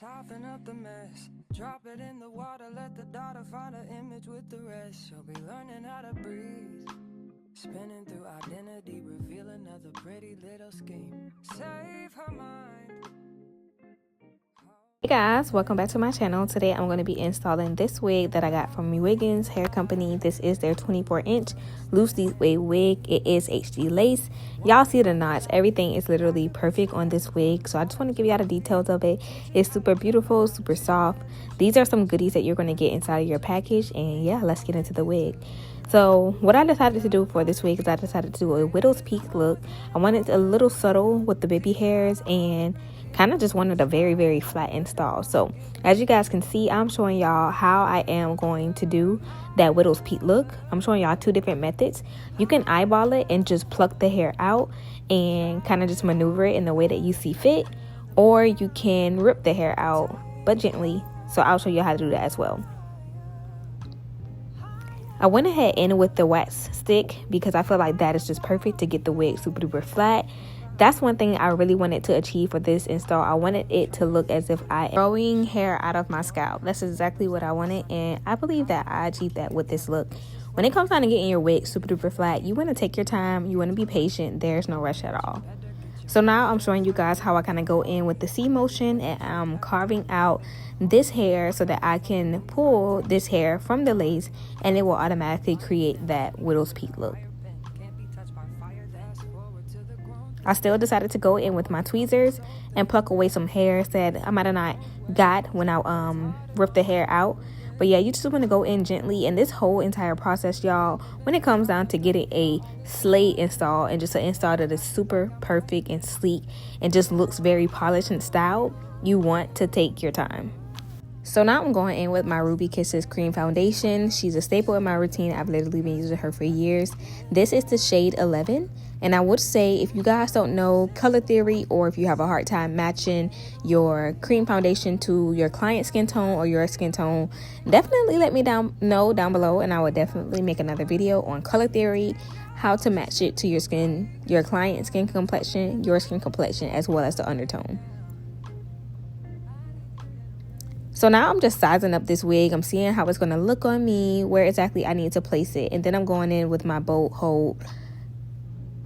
Soften up the mess, drop it in the water, let the daughter find her image with the rest. She'll be learning how to breathe, spinning through identity, reveal another pretty little scheme. Save her mind. Hey guys, welcome back to my channel. Today I'm going to be installing this wig that I got from WIGGINS Hair Company. This is their 24-inch loose leaf wave wig. It is HD lace. Y'all see the knots. Everything is literally perfect on this wig. So I just want to give y'all the details of it. It's super beautiful, super soft. These are some goodies that you're going to get inside of your package. And yeah, let's get into the wig. So what I decided to do for this wig is I decided to do a widow's peak look. I wanted a little subtle with the baby hairs and kind of just wanted a very flat install. So as you guys can see, I'm showing y'all how I am going to do that widow's peak look. I'm showing y'all two different methods. You can eyeball it and just pluck the hair out and kind of just maneuver it in the way that you see fit, or you can rip the hair out but gently. So I'll show you how to do that as well. I went ahead in with the wax stick because I feel like that is just perfect to get the wig super duper flat. That's one thing I really wanted to achieve for this install. I wanted it to look as if I am growing hair out of my scalp. That's exactly what I wanted, and I believe that I achieved that with this look. When it comes down to getting your wig super duper flat, you want to take your time, you want to be patient. There's no rush at all. So now I'm showing you guys how I kind of go in with the C motion, and I'm carving out this hair so that I can pull this hair from the lace and it will automatically create that widow's peak look. I still decided to go in with my tweezers and pluck away some hairs that I might have not got when I ripped the hair out. But yeah, you just want to go in gently. And this whole entire process, y'all, when it comes down to getting a slate install and just an install that is super perfect and sleek and just looks very polished and styled, you want to take your time. So now I'm going in with my Ruby Kisses cream foundation. She's a staple in my routine. I've literally been using her for years. This is the shade 11. And I would say, if you guys don't know color theory, or if you have a hard time matching your cream foundation to your client's skin tone or your skin tone, definitely let me know down below, and I will definitely make another video on color theory, how to match it to your skin, your client's skin complexion, your skin complexion, as well as the undertone. So now I'm just sizing up this wig. I'm seeing how it's going to look on me, where exactly I need to place it, and then I'm going in with my bolt hold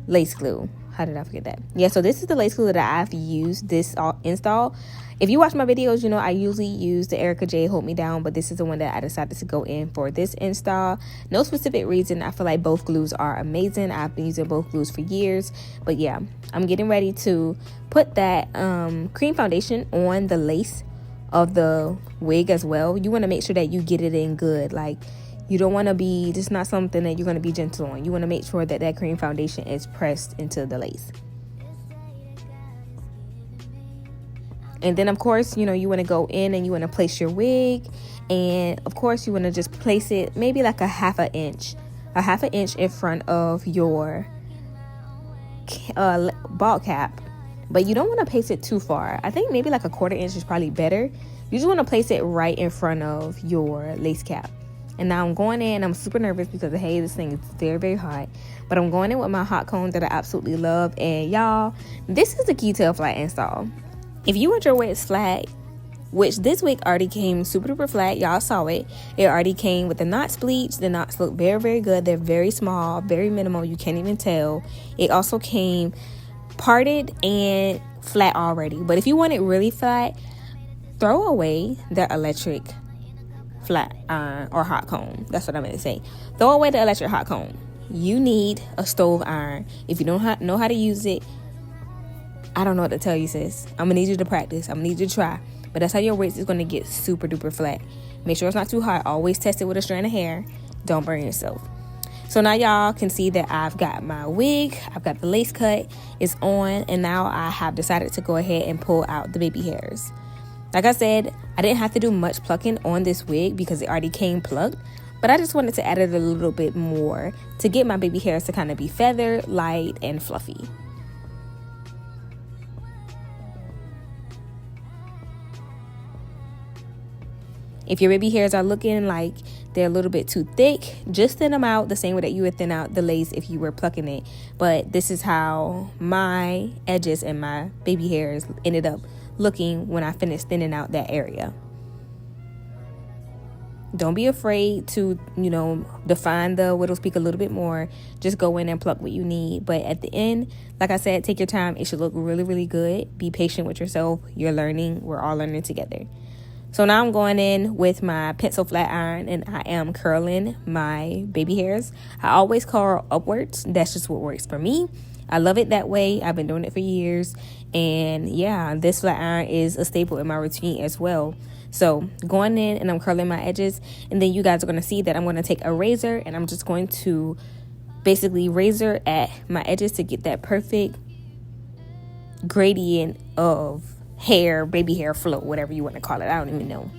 lace glue. How did I forget that? Yeah, so this is the lace glue that I've used this install. If you watch my videos, you know I usually use the Erica J Hold Me Down, but this is the one that I decided to go in for this install. No specific reason. I feel like both glues are amazing. I've been using both glues for years. But yeah, I'm getting ready to put that cream foundation on the lace of the wig as well. You want to make sure that you get it in good. Like, you don't want to be, this is not something that you're going to be gentle on. You want to make sure that that cream foundation is pressed into the lace. And then of course, you know, you want to go in and you want to place your wig, and of course you want to just place it maybe like a half an inch in front of your ball cap. But you don't want to place it too far. I think maybe like a 1/4 inch is probably better. You just want to place it right in front of your lace cap. And now I'm going in. I'm super nervous because, hey, this thing is very hot. But I'm going in with my hot comb that I absolutely love. And y'all, this is the key to a flat install. If you want your wigs flat, which this wig already came super duper flat, y'all saw it. It already came with the knots bleached. The knots look very good. They're very small, very minimal. You can't even tell. It also came parted and flat already. But if you want it really flat, throw away the electric flat iron or hot comb. That's what I'm going to say. Throw away the electric hot comb. You need a stove iron. If you don't know how to use it, I don't know what to tell you, sis. I'm going to need you to practice. I'm going to need you to try. But that's how your wigs is going to get super duper flat. Make sure it's not too hot. Always test it with a strand of hair. Don't burn yourself. So now y'all can see that I've got my wig, I've got the lace cut, it's on, and now I have decided to go ahead and pull out the baby hairs. Like I said, I didn't have to do much plucking on this wig because it already came plucked, but I just wanted to add it a little bit more to get my baby hairs to kind of be feathered, light, and fluffy. If your baby hairs are looking like they're a little bit too thick, just thin them out the same way that you would thin out the lace if you were plucking it. But this is how my edges and my baby hairs ended up looking when I finish thinning out that area. Don't be afraid to, define the widow's peak a little bit more. Just go in and pluck what you need. But at the end, like I said, take your time. It should look really, really good. Be patient with yourself. You're learning. We're all learning together. So now I'm going in with my pencil flat iron and I am curling my baby hairs. I always curl upwards. That's just what works for me. I love it that way. I've been doing it for years. And yeah, this flat iron is a staple in my routine as well. So going in and I'm curling my edges, and then you guys are going to see that I'm going to take a razor and I'm just going to basically razor at my edges to get that perfect gradient of hair, baby hair flow, whatever you want to call it. I don't even know.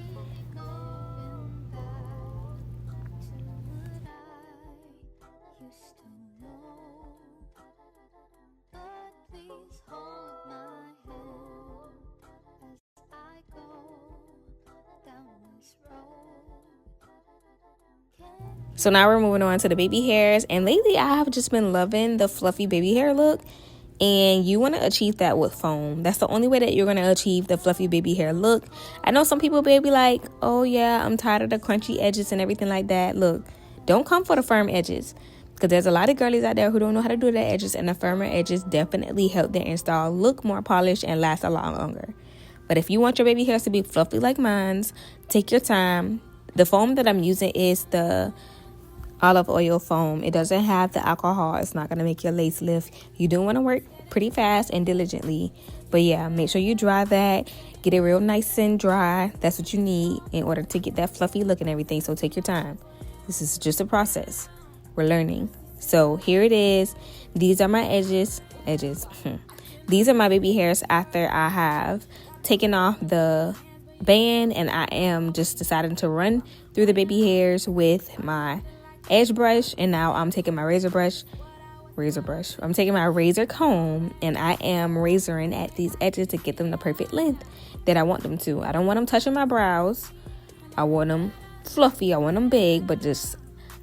So now we're moving on to the baby hairs, and lately I have just been loving the fluffy baby hair look, and you want to achieve that with foam. That's the only way that you're going to achieve the fluffy baby hair look. I know some people may be like, oh yeah, I'm tired of the crunchy edges and everything like that. Look, don't come for the firm edges, because there's a lot of girlies out there who don't know how to do their edges, and the firmer edges definitely help their install look more polished and last a lot longer. But if you want your baby hairs to be fluffy like mine's, take your time. The foam that I'm using is the olive oil foam. It doesn't have the alcohol. It's not going to make your lace lift. You do want to work pretty fast and diligently. But yeah, make sure you dry that. Get it real nice and dry. That's what you need in order to get that fluffy look and everything. So take your time. This is just a process. We're learning. So here it is. These are my edges. These are my baby hairs after I have taken off the band, and I am just deciding to run through the baby hairs with my edge brush. And now I'm taking my razor brush. I'm taking my razor comb, and I am razoring at these edges to get them the perfect length that I want them to. I don't want them touching my brows. I want them fluffy. I want them big, but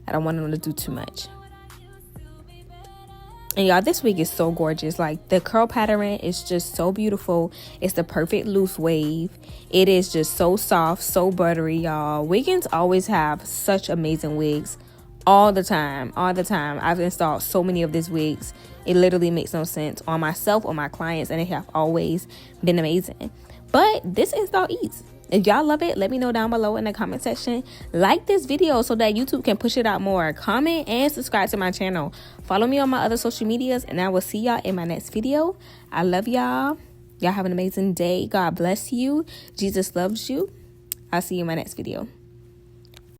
I don't want them to do too much. And y'all, this wig is so gorgeous. Like, the curl pattern is just so beautiful. It's the perfect loose wave. It is just so soft, so buttery, y'all. Wiggins always have such amazing wigs. All the time. I've installed so many of these wigs. It literally makes no sense on myself or my clients, and they have always been amazing. But this install ease. If y'all love it, let me know down below in the comment section. Like this video so that YouTube can push it out more. Comment and subscribe to my channel. Follow me on my other social medias, and I will see y'all in my next video. I love y'all. Y'all have an amazing day. God bless you. Jesus loves you. I'll see you in my next video.